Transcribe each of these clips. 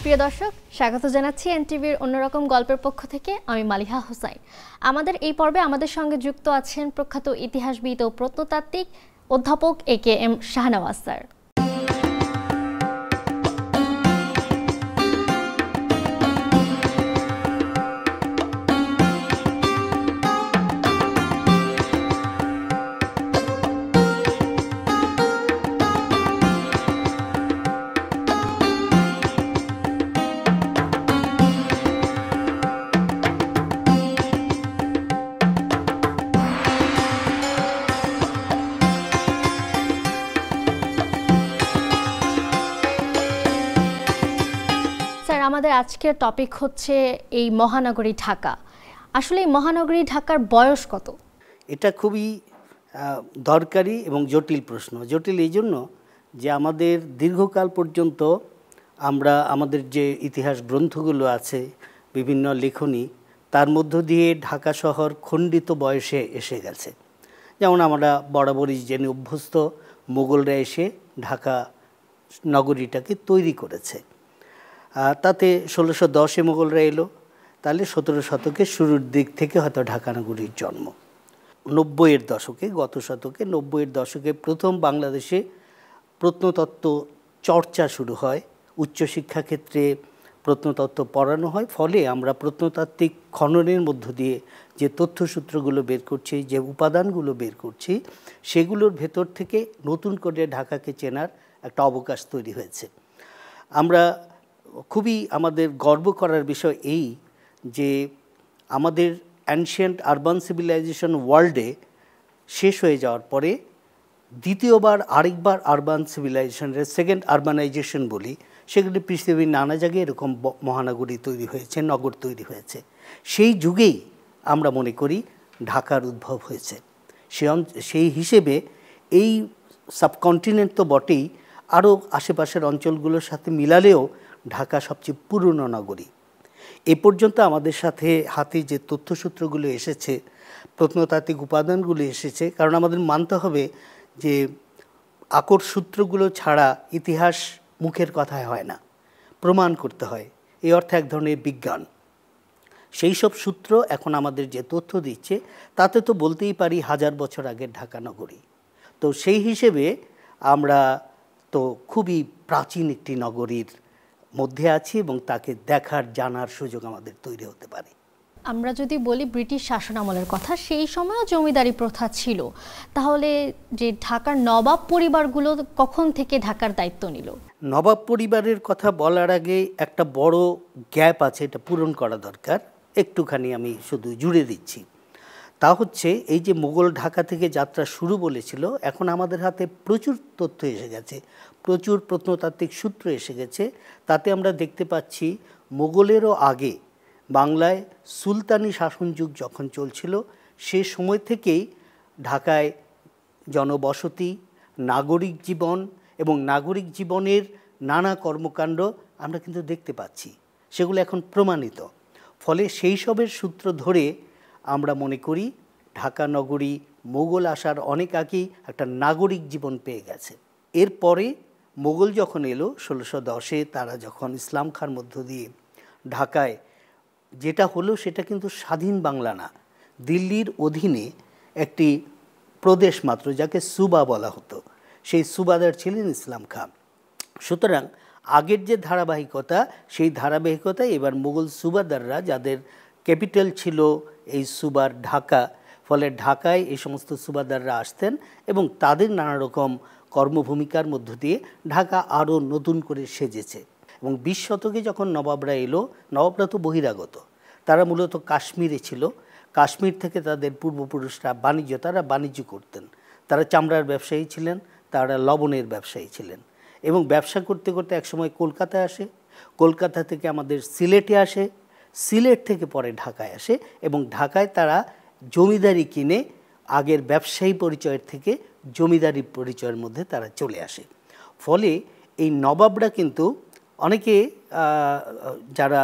প্রিয় দর্শক, স্বাগত জানাচ্ছি এনটিভির অন্যরকম গল্পের পক্ষ থেকে। আমি মালিহা হোসাইন। আমাদের এই পর্বে আমাদের সঙ্গে যুক্ত আছেন প্রখ্যাত ইতিহাসবিদ ও প্রত্নতাত্ত্বিক অধ্যাপক AKM শাহনওয়াজ স্যার। আমাদের আজকের টপিক হচ্ছে এই মহানগরী ঢাকা। আসলে এই মহানগরী ঢাকার বয়স কত? এটা খুবই দরকারি এবং জটিল প্রশ্ন। জটিল এই জন্য যে আমাদের দীর্ঘকাল পর্যন্ত আমরা আমাদের যে ইতিহাস গ্রন্থগুলো আছে, বিভিন্ন লেখনী, তার মধ্য দিয়ে ঢাকা শহর খণ্ডিত বয়সে এসে গেছে। যেমন আমরা বরাবরই জেনে অভ্যস্ত, মোগলরা এসে ঢাকা নগরীটাকে তৈরি করেছে। তাতে 1610-এ মোগলরা এলো, তাহলে 17 শতকের শুরুর দিক থেকে হয়তো ঢাকা নগরীর জন্ম। 90-এর দশকে, গত শতকে 90-এর দশকে প্রথম বাংলাদেশে প্রত্নতত্ত্ব চর্চা শুরু হয়, উচ্চশিক্ষা ক্ষেত্রে প্রত্নতত্ত্ব পড়ানো হয়। ফলে আমরা প্রত্নতাত্ত্বিক খননের মধ্য দিয়ে যে তথ্যসূত্রগুলো বের করছি, যে উপাদানগুলো বের করছি, সেগুলোর ভেতর থেকে নতুন করে ঢাকাকে চেনার একটা অবকাশ তৈরি হয়েছে। আমরা খুবই আমাদের গর্ব করার বিষয় এই যে আমাদের অ্যানশিয়েন্ট আরবান সিভিলাইজেশন ওয়ার্ল্ডে শেষ হয়ে যাওয়ার পরে দ্বিতীয়বার আরেকবার আরবান সিভিলাইজেশনের সেকেন্ড আরবানাইজেশন বলি, সেগুলি পৃথিবীর নানা জায়গায় এরকম মহানগরী তৈরি হয়েছে, নগর তৈরি হয়েছে। সেই যুগেই আমরা মনে করি ঢাকার উদ্ভব হয়েছে। সেই হিসেবে এই সাবকন্টিনেন্ট তো বটেই, আরও আশেপাশের অঞ্চলগুলোর সাথে মিলালেও ঢাকা সবচেয়ে পুরনো নগরী। এ পর্যন্ত আমাদের সাথে হাতে যে তথ্যসূত্রগুলো এসেছে, প্রত্নতাত্ত্বিক উপাদানগুলো এসেছে, কারণ আমাদের মানতে হবে যে আকর সূত্রগুলো ছাড়া ইতিহাস মুখের কথায় হয় না, প্রমাণ করতে হয়। এই অর্থে এক ধরনের বিজ্ঞান। সেই সব সূত্র এখন আমাদের যে তথ্য দিচ্ছে, তাতে তো বলতেই পারি 1000 বছর আগের ঢাকা নগরী। তো সেই হিসেবে আমরা তো খুবই প্রাচীন একটি নগরীর মধ্যে আছি এবং তাকে দেখার, জানার সুযোগ আমাদের তৈরি হতে পারে। আমরা যদি বলি ব্রিটিশ শাসন আমলের কথা, সেই সময়ও জমিদারি প্রথা ছিল। তাহলে যে ঢাকার নবাব পরিবারগুলো কখন থেকে ঢাকার দায়িত্ব নিল? নবাব পরিবারের কথা বলার আগে একটা বড় গ্যাপ আছে, এটা পূরণ করা দরকার। একটুখানি আমি শুধু জুড়ে দিচ্ছি। তা হচ্ছে এই যে মোগল ঢাকা থেকে যাত্রা শুরু বলেছিল, এখন আমাদের হাতে প্রচুর তথ্য এসে গেছে, প্রচুর প্রত্নতাত্ত্বিক সূত্র এসে গেছে। তাতে আমরা দেখতে পাচ্ছি মোগলেরও আগে বাংলায় সুলতানি শাসন যুগ যখন চলছিল, সে সময় থেকেই ঢাকায় জনবসতি, নাগরিক জীবন এবং নাগরিক জীবনের নানা কর্মকাণ্ড আমরা কিন্তু দেখতে পাচ্ছি। সেগুলো এখন প্রমাণিত। ফলে সেই সবের সূত্র ধরে আমরা মনে করি ঢাকা নগরী মোগল আসার অনেক আগেই একটা নাগরিক জীবন পেয়ে গেছে। এরপরে মোগল যখন এলো 1610-এ, তারা যখন ইসলাম খাঁর মধ্য দিয়ে ঢাকায় যেটা হলো, সেটা কিন্তু স্বাধীন বাংলা না, দিল্লির অধীনে একটি প্রদেশ মাত্র, যাকে সুবা বলা হতো। সেই সুবাদার ছিলেন ইসলাম খাঁ। সুতরাং আগের যে ধারাবাহিকতা, সেই ধারাবাহিকতায় এবার মোগল সুবাদাররা, যাদের ক্যাপিটাল ছিল এই সুবার ঢাকা, ফলে ঢাকায় এই সমস্ত সুবাদাররা আসতেন এবং তাদের নানা রকম কর্মভূমিকার মধ্য দিয়ে ঢাকা আরও নতুন করে সেজেছে। এবং 20 শতকে যখন নবাবরা এলো, নবাবরা তো বহিরাগত, তারা মূলত কাশ্মীরে ছিল। কাশ্মীর থেকে তাদের পূর্বপুরুষরা তারা বাণিজ্য করতেন। তারা চামড়ার ব্যবসায়ী ছিলেন, তারা লবণের ব্যবসায়ী ছিলেন এবং ব্যবসা করতে করতে একসময় কলকাতায় আসে, কলকাতা থেকে আমাদের সিলেটে আসে, সিলেট থেকে পরে ঢাকায় আসে এবং ঢাকায় তারা জমিদারি কিনে আগের ব্যবসায়ী পরিচয়ের থেকে জমিদারি পরিচয়ের মধ্যে তারা চলে আসে। ফলে এই নবাবরা কিন্তু অনেকে যারা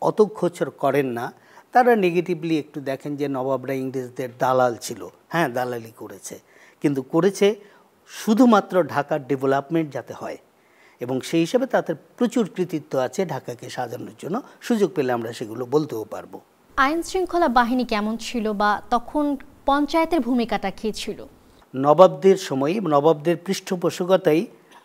অত খোঁজ করেন না, তারা নেগেটিভলি একটু দেখেন যে নবাবরা ইংরেজদের দালাল ছিল। হ্যাঁ, দালালি করেছে, কিন্তু করেছে শুধুমাত্র ঢাকার ডেভেলপমেন্ট যাতে হয় এবং সেই হিসাবে তাদের প্রচুর কৃতিত্ব আছে ঢাকাকে সাজানোর জন্য। সুযোগ পেলে আমরা সেগুলো বলতেও পারবো। আইন শৃঙ্খলা বাহিনী কেমন ছিল বা তখন পঞ্চায়েতের ভূমিকাটা কী ছিল? নবাবদের সময়, নবাবদের পৃষ্ঠপোষকতায়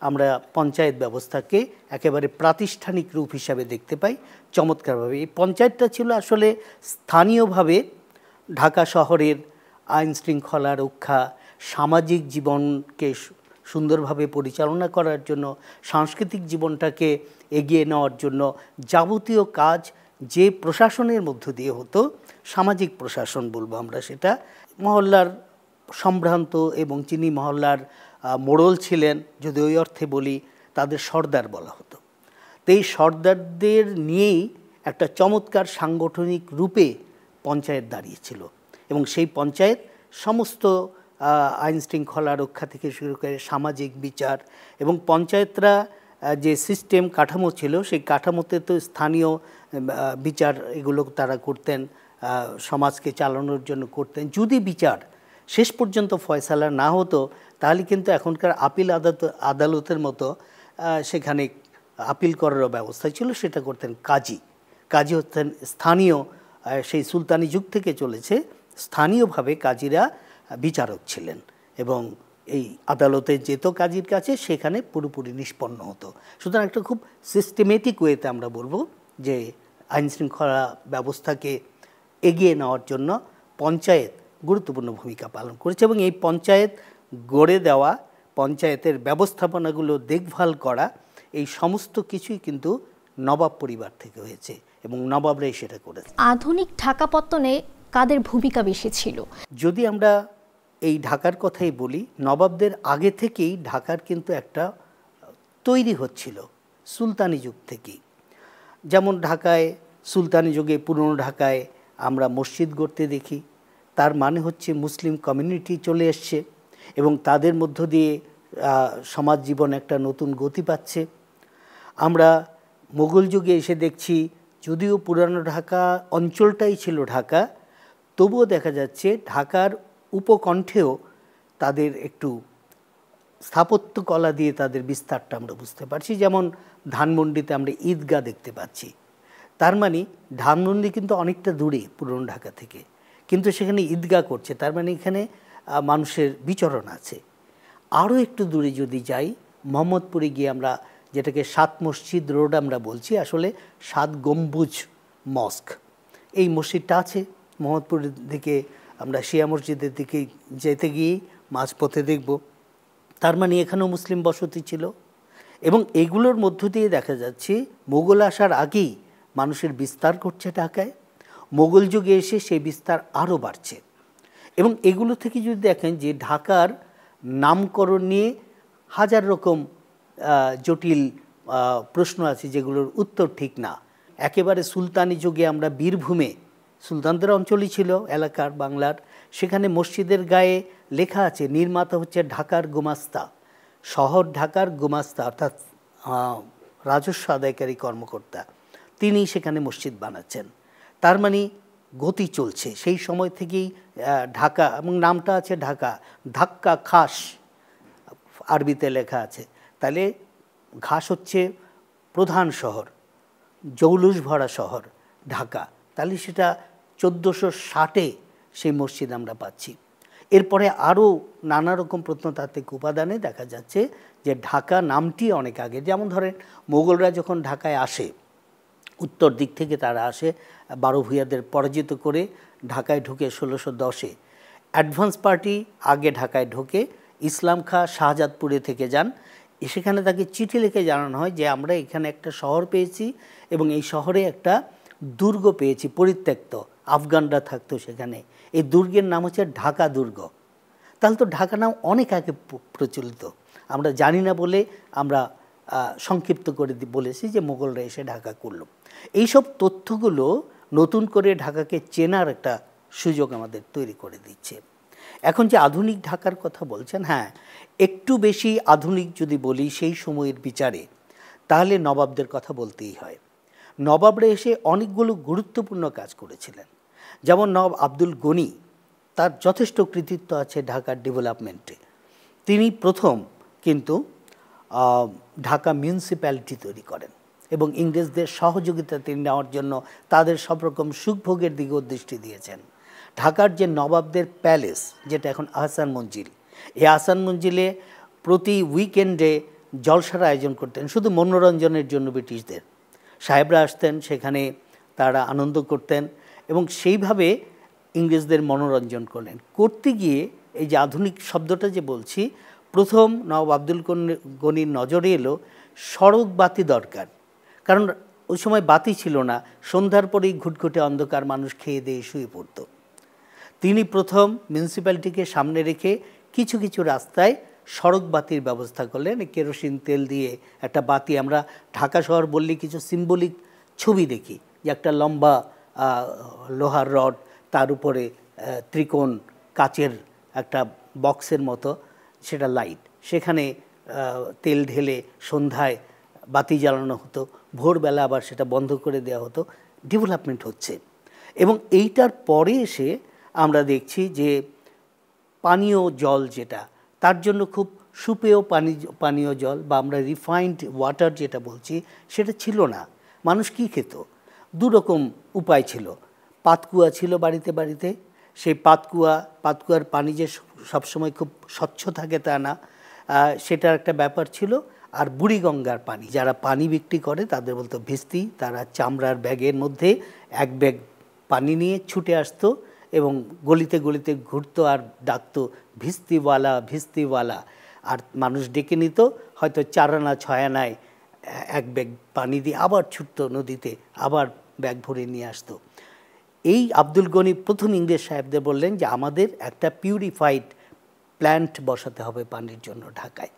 আমরা পঞ্চায়েত ব্যবস্থাকে একেবারে প্রাতিষ্ঠানিক রূপ হিসাবে দেখতে পাই চমৎকারভাবে। এই পঞ্চায়েতটা ছিল আসলে স্থানীয়ভাবে ঢাকা শহরের আইন শৃঙ্খলা রক্ষা, সামাজিক জীবনকে সুন্দরভাবে পরিচালনা করার জন্য, সাংস্কৃতিক জীবনটাকে এগিয়ে নেওয়ার জন্য যাবতীয় কাজ যে প্রশাসনের মধ্য দিয়ে হতো, সামাজিক প্রশাসন বলবো আমরা সেটা। মহল্লার সম্ভ্রান্ত এবং যিনি মহল্লার মোড়ল ছিলেন, যদি ওই অর্থে বলি, তাদের সর্দার বলা হতো। তো এই সর্দারদের নিয়েই একটা চমৎকার সাংগঠনিক রূপে পঞ্চায়েত দাঁড়িয়েছিল এবং সেই পঞ্চায়েত সমস্ত আইন শৃঙ্খলা রক্ষা থেকে শুরু করে সামাজিক বিচার, এবং পঞ্চায়েতরা যে সিস্টেম কাঠামো ছিল সেই কাঠামোতে তো স্থানীয় বিচার এগুলো তারা করতেন, সমাজকে চালানোর জন্য করতেন। যদি বিচার শেষ পর্যন্ত ফয়সালা না হতো তাহলে কিন্তু এখনকার আপিল আদালতের মতো সেখানে আপিল করারও ব্যবস্থা ছিল, সেটা করতেন কাজী। কাজী হতেন স্থানীয়, সেই সুলতানি যুগ থেকে চলেছে, স্থানীয়ভাবে কাজীরা বিচারক ছিলেন এবং এই আদালতে যেত কাজীর কাছে, সেখানে পুরোপুরি নিষ্পন্ন হতো। সুতরাং একটা খুব সিস্টেমেটিক ওয়েতে আমরা বলবো যে আইন শৃঙ্খলা ব্যবস্থাকে এগিয়ে নেওয়ার জন্য পঞ্চায়েত গুরুত্বপূর্ণ ভূমিকা পালন করেছে এবং এই পঞ্চায়েত গড়ে দেওয়া, পঞ্চায়েতের ব্যবস্থাপনাগুলো দেখভাল করা, এই সমস্ত কিছুই কিন্তু নবাব পরিবার থেকে হয়েছে এবং নবাবরাই সেটা করেছে। আধুনিক ঢাকা পত্তনে কাদের ভূমিকা বেশি ছিল? যদি আমরা এই ঢাকার কথাই বলি, নবাবদের আগে থেকেই ঢাকার কিন্তু একটা তৈরি হচ্ছিল সুলতানি যুগ থেকেই। যেমন ঢাকায় সুলতানি যুগে, পুরনো ঢাকায় আমরা মসজিদ গড়তে দেখি, তার মানে হচ্ছে মুসলিম কমিউনিটি চলে এসছে এবং তাদের মধ্য দিয়ে সমাজ জীবন একটা নতুন গতি পাচ্ছে। আমরা মোগল যুগে এসে দেখছি, যদিও পুরানো ঢাকা অঞ্চলটাই ছিল ঢাকা, তবুও দেখা যাচ্ছে ঢাকার উপকণ্ঠেও তাদের একটু স্থাপত্য কলা দিয়ে তাদের বিস্তারটা আমরা বুঝতে পারছি। যেমন ধানমন্ডিতে আমরা ঈদগাহ দেখতে পাচ্ছি, তার মানে ধানমন্ডি কিন্তু অনেকটা দূরে পুরনো ঢাকা থেকে, কিন্তু সেখানে ঈদগাহ করছে, তার মানে এখানে মানুষের বিচরণ আছে। আরও একটু দূরে যদি যাই, মোহাম্মদপুরে গিয়ে আমরা যেটাকে 7 মসজিদ রোড আমরা বলছি, আসলে 7 গম্বুজ মস্ক, এই মসজিদটা আছে মোহাম্মদপুরের দিকে। আমরা শিয়া মসজিদের দিকে যেতে গিয়েই মাঝপথে দেখব, তার মানে এখানেও মুসলিম বসতি ছিল। এবং এগুলোর মধ্য দিয়ে দেখা যাচ্ছে মোগল আসার আগেই মানুষের বিস্তার করছে ঢাকায়, মোগল যুগে এসে সেই বিস্তার আরও বাড়ছে। এবং এগুলো থেকে যদি দেখেন যে ঢাকার নামকরণ নিয়ে হাজার রকম জটিল প্রশ্ন আছে যেগুলোর উত্তর ঠিক না। একেবারে সুলতানি যুগে আমরা বীরভূমে, সুলতানদের অঞ্চলই ছিল এলাকার বাংলার, সেখানে মসজিদের গায়ে লেখা আছে নির্মাতা হচ্ছে ঢাকার গোমাস্তা, শহর ঢাকার গোমাস্তা অর্থাৎ রাজস্ব আদায়কারী কর্মকর্তা, তিনি সেখানে মসজিদ বানাচ্ছেন। তার মানে গতি চলছে সেই সময় থেকেই ঢাকা, এবং নামটা আছে ঢাকা, ধাক্কা খাস আরবিতে লেখা আছে। তাহলে ঘাস হচ্ছে প্রধান শহর, জৌলুস ভরা শহর ঢাকা, তাহলে সেটা 1460-এ সেই মসজিদ আমরা পাচ্ছি। এরপরে আরও নানা রকম প্রত্নতাত্ত্বিক উপাদানে দেখা যাচ্ছে যে ঢাকা নামটি অনেক আগে। যেমন ধরেন মোগলরা যখন ঢাকায় আসে, উত্তর দিক থেকে তারা আসে বারো ভূঁইয়াদের পরাজিত করে ঢাকায় ঢুকে 1610-এ। অ্যাডভান্স পার্টি আগে ঢাকায় ঢোকে, ইসলাম খাঁ শাহজাদপুরে থেকে যান, সেখানে তাকে চিঠি লিখে জানানো হয় যে আমরা এখানে একটা শহর পেয়েছি এবং এই শহরে একটা দুর্গ পেয়েছি পরিত্যক্ত, আফগানরা থাকতো সেখানে, এই দুর্গের নাম হচ্ছে ঢাকা দুর্গ। তাহলে তো ঢাকা নাম অনেক আগে প্রচলিত, আমরা জানি না বলে আমরা সংক্ষিপ্ত করে বলেছি যে মোগলরা এসে ঢাকা করলো। এইসব তথ্যগুলো নতুন করে ঢাকাকে চেনার একটা সুযোগ আমাদের তৈরি করে দিচ্ছে। এখন যে আধুনিক ঢাকার কথা বলছেন, হ্যাঁ একটু বেশি আধুনিক যদি বলি সেই সময়ের বিচারে, তাহলে নবাবদের কথা বলতেই হয়। নবাবরা এসে অনেকগুলো গুরুত্বপূর্ণ কাজ করেছিলেন। যেমন নবাব আব্দুল গনি, তার যথেষ্ট কৃতিত্ব আছে ঢাকার ডেভেলপমেন্টে। তিনি প্রথম কিন্তু ঢাকা মিউনিসিপ্যালিটি তৈরি করেন এবং ইংরেজদের সহযোগিতা তিনি নেওয়ার জন্য তাদের সব রকম সুখভোগের দিকেও দৃষ্টি দিয়েছেন। ঢাকার যে নবাবদের প্যালেস, যেটা এখন আহসান মঞ্জিল, এই আহসান মঞ্জিলে প্রতি উইকেন্ডে জলসার আয়োজন করতেন শুধু মনোরঞ্জনের জন্য। ব্রিটিশদের সাহেবরা আসতেন, সেখানে তারা আনন্দ করতেন এবং সেইভাবে ইংরেজদের মনোরঞ্জন করলেন। করতে গিয়ে এই যে আধুনিক শব্দটা যে বলছি, প্রথম নবাব আব্দুল গনির নজরে এলো সড়ক বাতি দরকার, কারণ ওই সময় বাতি ছিল না, সন্ধ্যার পরেই ঘুটঘুটে অন্ধকার, মানুষ খেয়ে দিয়ে শুয়ে পড়তো। তিনি প্রথম মিউনিসিপ্যালিটিকে সামনে রেখে কিছু কিছু রাস্তায় সড়ক বাতির ব্যবস্থা করলেন। কেরোসিন তেল দিয়ে একটা বাতি, আমরা ঢাকা শহর বললে কিছু সিম্বলিক ছবি দেখি, যে একটা লম্বা লোহার রড, তার উপরে ত্রিকোণ কাচের একটা বক্সের মতো, সেটা লাইট, সেখানে তেল ঢেলে সন্ধ্যায় বাতি জ্বালানো হতো, ভোরবেলা আবার সেটা বন্ধ করে দেওয়া হতো। ডেভেলপমেন্ট হচ্ছে। এবং এইটার পরে এসে আমরা দেখছি যে পানীয় জল, যেটা তার জন্য খুব সুপেয় পানীয় জল বা আমরা রিফাইন্ড ওয়াটার যেটা বলছি, সেটা ছিল না। মানুষ কি খেত? দুরকম উপায় ছিল। পাতকুয়া ছিল বাড়িতে বাড়িতে, সেই পাতকুয়ার পানি যে সবসময় খুব স্বচ্ছ থাকে তা না, সেটার একটা ব্যাপার ছিল। আর বুড়িগঙ্গার পানি, যারা পানি বিক্রি করে তাদের বলতো ভিস্তি, তারা চামড়ার ব্যাগের মধ্যে এক ব্যাগ পানি নিয়ে ছুটে আসতো এবং গলিতে গলিতে ঘুরতো আর ডাকতো ভিস্তিওয়ালা ভিস্তিওয়ালা, আর মানুষ ডেকে নিত, হয়তো 4 আনা 6 আনায় এক ব্যাগ পানি দিয়ে আবার ছুটতো নদীতে, আবার ব্যাগ ভরে নিয়ে আসতো। এই আব্দুল গনি প্রথম ইংরেজ সাহেবদের বললেন যে আমাদের একটা পিউরিফাইড প্ল্যান্ট বসাতে হবে পানির জন্য ঢাকায়।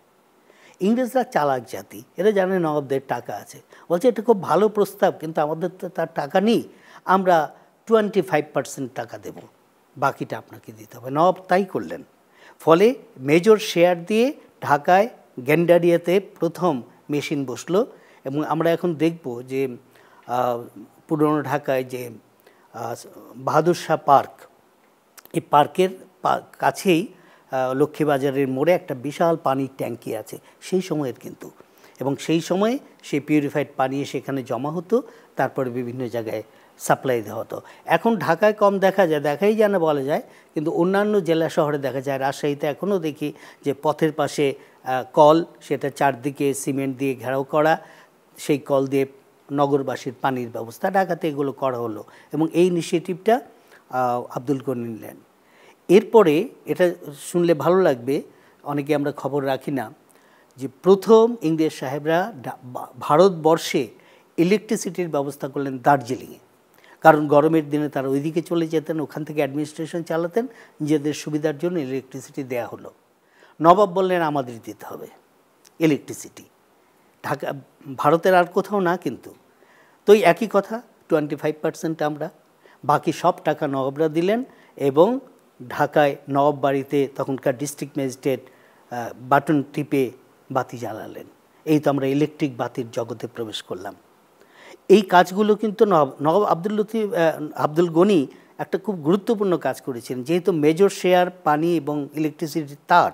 ইংরেজরা চালাক জাতি, এরা জানে নবাবদের টাকা আছে, বলছে এটা খুব ভালো প্রস্তাব, কিন্তু আমাদের তো তার টাকা নেই, আমরা 25% টাকা দেব, বাকিটা আপনাকে দিতে হবে। নবাব তাই করলেন। ফলে মেজর শেয়ার দিয়ে ঢাকায় গেন্ডারিয়াতে প্রথম মেশিন বসলো। এবং আমরা এখন দেখব যে পুরনো ঢাকায় যে বাহাদুর শাহ পার্ক, এই পার্কের কাছেই লক্ষ্মীবাজারের মোড়ে একটা বিশাল পানির ট্যাঙ্কি আছে সেই সময়ের কিন্তু, এবং সেই সময়ে সেই পিউরিফাইড পানি সেখানে জমা হতো, তারপরে বিভিন্ন জায়গায় সাপ্লাই দেওয়া হতো। এখন ঢাকায় কম দেখা যায়, দেখাই যায় না বলা যায়, কিন্তু অন্যান্য জেলা শহরে দেখা যায়। রাজশাহীতে এখনও দেখি যে পথের পাশে কল, সেটা চারদিকে সিমেন্ট দিয়ে ঘেরাও করা, সেই কল দিয়ে নগরবাসীর পানির ব্যবস্থা। ঢাকাতে এগুলো করা হলো এবং এই ইনিশিয়েটিভটা আব্দুল গনি নিলেন। এরপরে এটা শুনলে ভালো লাগবে, অনেকে আমরা খবর রাখি না, যে প্রথম ইংরেজ সাহেবরা ভারতবর্ষে ইলেকট্রিসিটির ব্যবস্থা করলেন দার্জিলিংয়ে। কারণ গরমের দিনে তারা ওইদিকে চলে যেতেন, ওখান থেকে অ্যাডমিনিস্ট্রেশন চালাতেন, নিজেদের সুবিধার জন্য ইলেকট্রিসিটি দেয়া হলো। নবাব বললেন আমাদের দিতে হবে ইলেকট্রিসিটি, ঢাকা ভারতের আর কোথাও না কিন্তু। তো এই একই কথা, 25% আমরা, বাকি সব টাকা নবাবরা দিলেন। এবং ঢাকায় নবাব বাড়িতে তখনকার ডিস্ট্রিক্ট ম্যাজিস্ট্রেট বাটন টিপে বাতি জ্বালালেন। এই তো আমরা ইলেকট্রিক বাতির জগতে প্রবেশ করলাম। এই কাজগুলো কিন্তু নবাব আব্দুল গনি একটা খুব গুরুত্বপূর্ণ কাজ করেছিলেন। যেহেতু মেজর শেয়ার পানি এবং ইলেকট্রিসিটি তার,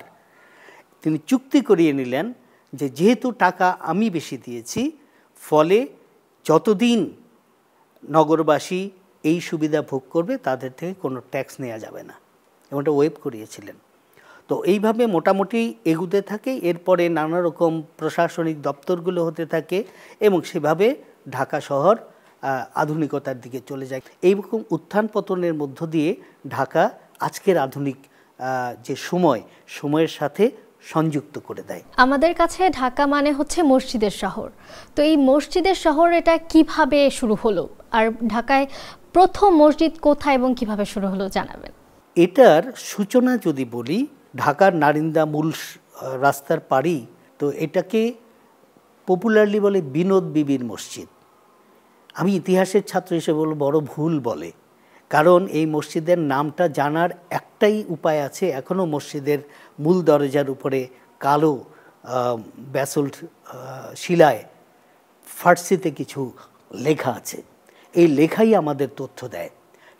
তিনি চুক্তি করিয়ে নিলেন যে যেহেতু টাকা আমি বেশি দিয়েছি, ফলে যতদিন নগরবাসী এই সুবিধা ভোগ করবে তাদের থেকে কোনো ট্যাক্স নেওয়া যাবে না, এমনটা ওয়েব করিয়েছিলেন। তো এইভাবে মোটামুটি এগুতে থাকে। এরপরে নানা রকম প্রশাসনিক দপ্তরগুলো হতে থাকে এবং সেভাবে ঢাকা শহর আধুনিকতার দিকে চলে যায়। এইরকম উত্থান পতনের মধ্য দিয়ে ঢাকা আজকের আধুনিক যে সময়ের সাথে সংযুক্ত করে দেয়। আমাদের কাছে ঢাকা মানে হচ্ছে মসজিদের শহর। তো এই মসজিদের শহর এটা কিভাবে শুরু হলো, আর ঢাকায় প্রথম মসজিদ কোথায় এবং কিভাবে শুরু হলো জানাবেন। এটার সূচনা যদি বলি, ঢাকার নারিন্দা মূল রাস্তার পাড়ি, তো এটাকে পপুলারলি বলে বিনোদ বিবির মসজিদ। আমি ইতিহাসের ছাত্র হিসেবে বলব বড় ভুল বলে, কারণ এই মসজিদের নামটা জানার একটাই উপায় আছে। এখনও মসজিদের মূল দরজার উপরে কালো ব্যাসল্ট শিলায় ফার্সিতে কিছু লেখা আছে। এই লেখাই আমাদের তথ্য দেয়।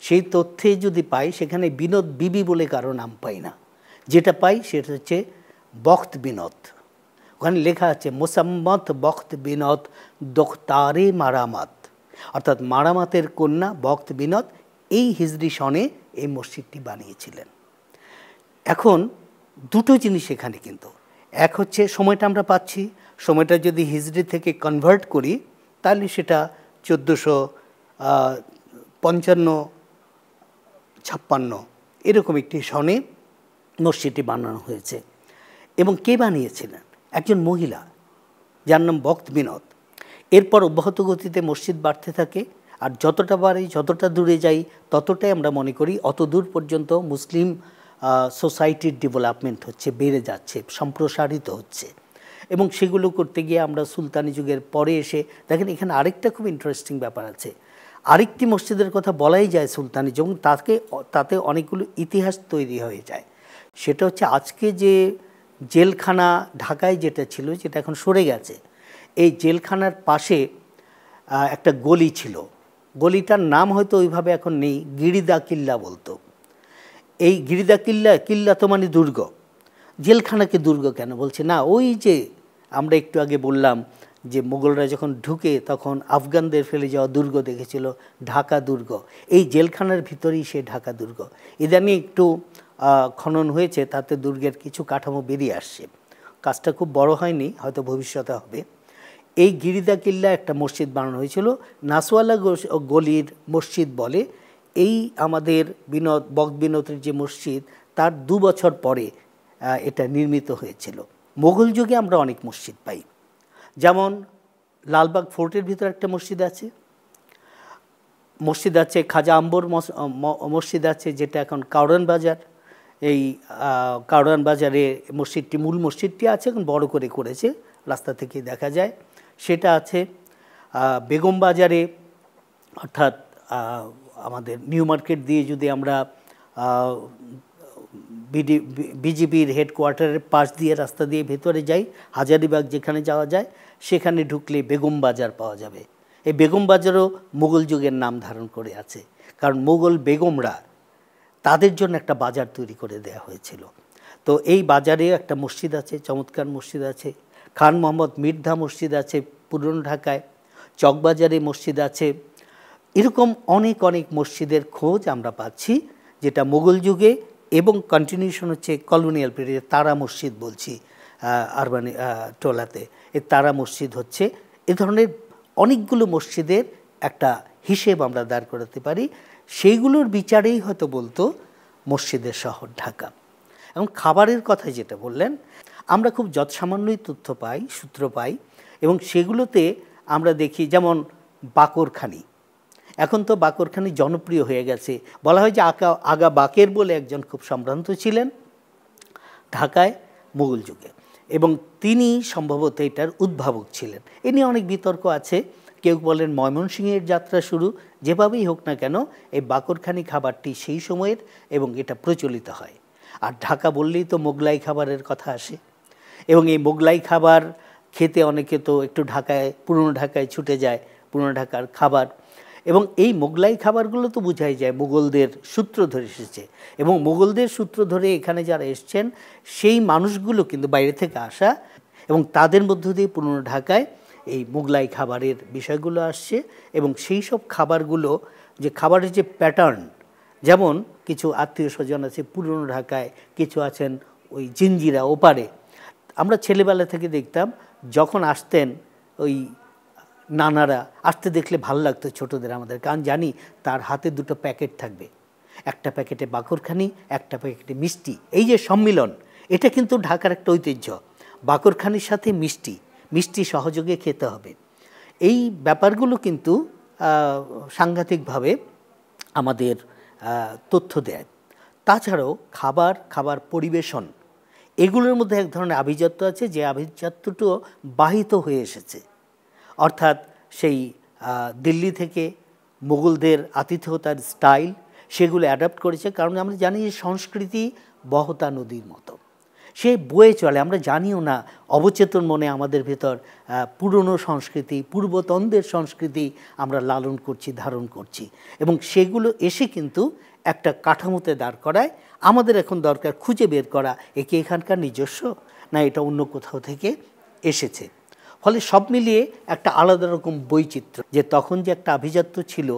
সেই তথ্যে যদি পাই, সেখানে বিনোদ বিবি বলে কারো নাম পাই না। যেটা পাই সেটা হচ্ছে বখত বিনোদ। ওখানে লেখা আছে মোসাম্মত বখত বিনত দোখতারে মারামাত, অর্থাৎ মারামাতের কন্যা বখত বিনত এই হিজরি সনে এই মসজিদটি বানিয়েছিলেন। এখন দুটো জিনিস এখানে, কিন্তু এক হচ্ছে সময়টা আমরা পাচ্ছি, সময়টা যদি হিজরি থেকে কনভার্ট করি তাহলে সেটা 1455-56 এরকম একটি সনে মসজিদটি বানানো হয়েছে। এবং কে বানিয়েছিলেন? একজন মহিলা যার নাম বখত বিনত। এরপর অব্যাহত গতিতে মসজিদ বাড়তে থাকে, আর যতটা বাড়ি, যতটা দূরে যাই, ততটাই আমরা মনে করি অত দূর পর্যন্ত মুসলিম সোসাইটির ডেভেলপমেন্ট হচ্ছে, বেড়ে যাচ্ছে, সম্প্রসারিত হচ্ছে। এবং সেগুলো করতে গিয়ে আমরা সুলতানি যুগের পরে এসে দেখেন, এখানে আরেকটা খুব ইন্টারেস্টিং ব্যাপার আছে। আরেকটি মসজিদের কথা বলাই যায় সুলতানি যুগ, তাতে অনেকগুলো ইতিহাস তৈরি হয়ে যায়। সেটা হচ্ছে আজকে যে জেলখানা ঢাকায় যেটা ছিল, যেটা এখন সরে গেছে, এই জেলখানার পাশে একটা গলি ছিল। গলিটার নাম হয়তো ওইভাবে এখন নেই, গিরিদা কিল্লা বলতো। এই গিরিদা কিল্লা তো মানে দুর্গ। জেলখানাকে দুর্গ কেন বলছে? না, ওই যে আমরা একটু আগে বললাম যে মোগলরা যখন ঢুকে তখন আফগানদের ফেলে যাওয়া দুর্গ দেখেছিল, ঢাকা দুর্গ। এই জেলখানার ভিতরেই সে ঢাকা দুর্গ। ইদানিং একটু খনন হয়েছে, তাতে দুর্গের কিছু কাঠামো বেরিয়ে আসছে। কাজটা খুব বড় হয়নি, হয়তো ভবিষ্যতে হবে। এই গিরিদা কিল্লা একটা মসজিদ বানানো হয়েছিল, নাসওয়ালা গলির মসজিদ বলে। এই আমাদের বখত বিনতের যে মসজিদ, তার 2 বছর পরে এটা নির্মিত হয়েছিল। মোগল যুগে আমরা অনেক মসজিদ পাই, যেমন লালবাগ ফোর্টের ভিতরে একটা মসজিদ আছে, খাজা আম্বর মসজিদ আছে, যেটা এখন কাউরান বাজার। এই কাউরান বাজারে মূল মসজিদটি আছে, এখন বড় করে করেছে, রাস্তা থেকে দেখা যায়। সেটা আছে বেগম বাজারে, অর্থাৎ আমাদের নিউ মার্কেট দিয়ে যদি আমরা বিজিবির হেডকোয়ার্টারের পাশ দিয়ে রাস্তা দিয়ে ভেতরে যাই, হাজারীবাগ যেখানে যাওয়া যায়, সেখানে ঢুকলে বেগম বাজার পাওয়া যাবে। এই বেগম বাজারও মুঘল যুগের নাম ধারণ করে আছে, কারণ মুঘল বেগমরা তাদের জন্য একটা বাজার তৈরি করে দেয়া হয়েছিল। তো এই বাজারে একটা মসজিদ আছে, চমৎকার মসজিদ আছে। খান মোহাম্মদ মির্ধা মসজিদ আছে পুরনো ঢাকায়, চকবাজারে মসজিদ আছে। এরকম অনেক মসজিদের খোঁজ আমরা পাচ্ছি, যেটা মুঘল যুগে এবং কন্টিনিউশন হচ্ছে কলোনিয়াল পিরিয়ডে। তারা মসজিদ বলছি আরবানি টোলাতে, এই তারা মসজিদ হচ্ছে। এ ধরনের অনেকগুলো মসজিদের একটা হিসেব আমরা দাঁড় করাতে পারি। সেইগুলোর বিচারেই হয়তো বলতো মসজিদের শহর ঢাকা। এবং খাবারের কথা যেটা বললেন, আমরা খুব যৎসামান্যই তথ্য পাই, সূত্র পাই, এবং সেগুলোতে আমরা দেখি যেমন বাকরখানি। এখন তো বাকরখানি জনপ্রিয় হয়ে গেছে। বলা হয় যে আগা বাকের বলে একজন খুব সম্ভ্রান্ত ছিলেন ঢাকায় মুঘল যুগে, এবং তিনি সম্ভবত এটার উদ্ভাবক ছিলেন। এ নিয়ে অনেক বিতর্ক আছে। কেউ বলেন ময়মনসিংহের যাত্রা শুরু। যেভাবেই হোক না কেন, এই বাকরখানি খাবারটি সেই সময়ের এবং এটা প্রচলিত হয়। আর ঢাকা বললেই তো মোগলাই খাবারের কথা আসে, এবং এই মোগলাই খাবার খেতে অনেকে তো একটু পুরনো ঢাকায় ছুটে যায়, পুরনো ঢাকার খাবার। এবং এই মোগলাই খাবারগুলো তো বোঝাই যায় মুঘলদের সূত্র ধরে এসেছে, এবং মুঘলদের সূত্র ধরে এখানে যারা এসছেন সেই মানুষগুলো কিন্তু বাইরে থেকে আসা, এবং তাদের মধ্য দিয়ে পুরনো ঢাকায় এই মোগলাই খাবারের বিষয়গুলো আসছে। এবং সেই সব খাবারগুলো, যে খাবারের যে প্যাটার্ন, যেমন কিছু আত্মীয় স্বজন আছে পুরনো ঢাকায়, কিছু আছেন ওই জিঞ্জিরা ওপারে। আমরা ছেলেবেলা থেকে দেখতাম যখন আসতেন ওই নানারা, আসতে দেখলে ভালো লাগতো ছোটোদের আমাদের, কারণ জানি তার হাতে 2টো প্যাকেট থাকবে, একটা প্যাকেটে বাকরখানি, একটা প্যাকেটে মিষ্টি। এই যে সম্মিলন, এটা কিন্তু ঢাকার একটা ঐতিহ্য। বাকরখানির সাথে মিষ্টি সহযোগে খেতে হবে। এই ব্যাপারগুলো কিন্তু সাংঘাতিকভাবে আমাদের তথ্য দেয়। তাছাড়াও খাবার পরিবেশন, এগুলোর মধ্যে এক ধরনের আভিজাত্য আছে, যে আভিজাত্যটিও বাহিত হয়ে এসেছে। অর্থাৎ সেই দিল্লি থেকে মুঘলদের আতিথেয়তার স্টাইল, সেগুলো অ্যাডাপ্ট করেছে। কারণ আমরা জানি যে সংস্কৃতি বহতা নদীর মতো, সে বয়ে চলে। আমরা জানিও না, অবচেতন মনে আমাদের ভেতর পুরনো সংস্কৃতি, পূর্বতনদের সংস্কৃতি আমরা লালন করছি, ধারণ করছি, এবং সেগুলো এসে কিন্তু একটা কাঠামোতে দাঁড় করায়। আমাদের এখন দরকার খুঁজে বের করা, একে এখানকার নিজস্ব, না এটা অন্য কোথাও থেকে এসেছে। ফলে সব মিলিয়ে একটা আলাদা রকম বৈচিত্র্য, যে তখন যে একটা আভিজাত্য ছিল,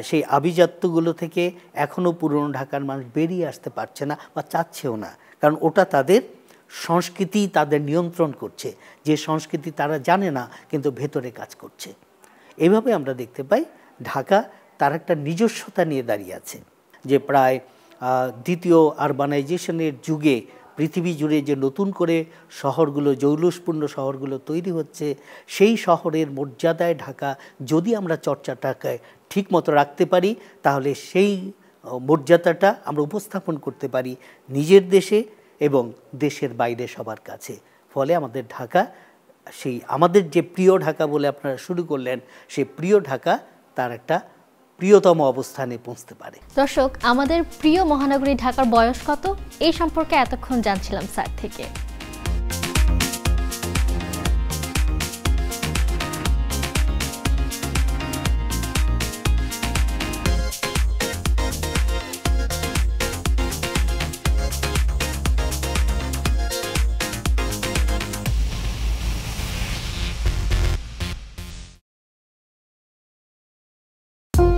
সেই আভিজাত্যগুলো থেকে এখনও পুরনো ঢাকার মানুষ বেরিয়ে আসতে পারছে না বা চাচ্ছেও না, কারণ ওটা তাদের সংস্কৃতি তাদের নিয়ন্ত্রণ করছে, যে সংস্কৃতি তারা জানে না কিন্তু ভেতরে কাজ করছে। এইভাবে আমরা দেখতে পাই ঢাকা তার একটা নিজস্বতা নিয়ে দাঁড়িয়ে আছে, যে প্রায় দ্বিতীয় আরবানাইজেশনের যুগে পৃথিবী জুড়ে যে নতুন করে শহরগুলো, জৌলুসপূর্ণ শহরগুলো তৈরি হচ্ছে, সেই শহরের মর্যাদায় ঢাকা যদি আমরা চর্চাটাকে ঠিক মতো রাখতে পারি, তাহলে সেই মর্যাদাটা আমরা উপস্থাপন করতে পারি নিজের দেশে এবং দেশের বাইরে সবার কাছে। ফলে আমাদের ঢাকা, সেই আমাদের যে প্রিয় ঢাকা বলে আপনারা শুরু করলেন, সেই প্রিয় ঢাকা তার একটা প্রিয়তম অবস্থানে পৌঁছতে পারে। দর্শক, আমাদের প্রিয় মহানগরী ঢাকার বয়স কত, এই সম্পর্কে এতক্ষণ জানছিলাম স্যার থেকে।